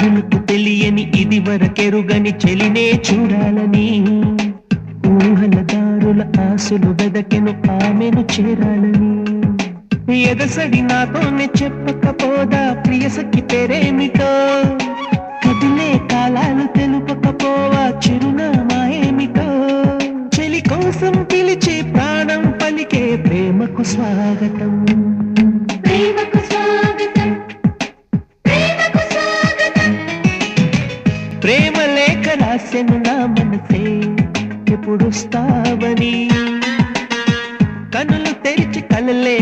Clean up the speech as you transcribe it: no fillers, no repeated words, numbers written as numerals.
కనులకు తెలియని ఇది వరకెరుగని చెలినే చూడాలని ఊహల దారుల ఆశలు వెదకెను ఆమెను చేరాలని ఎదసడి నాతోనే చెప్పకపోదా ప్రియసఖి పేరేమిటో కదిలే కాలాలు తెలుపకపోవా చిరునామా ఏమిటో చెలి కోసం పిలిచే ప్రాణం పలికే ప్రేమకు స్వాగతం ప్రేమకు స్వాగతం ప్రేమకు స్వాగతం ప్రేమ లేఖ రాసెను నా మనసే ఎప్పుడొస్తావని కనులు తెరిచి కలలే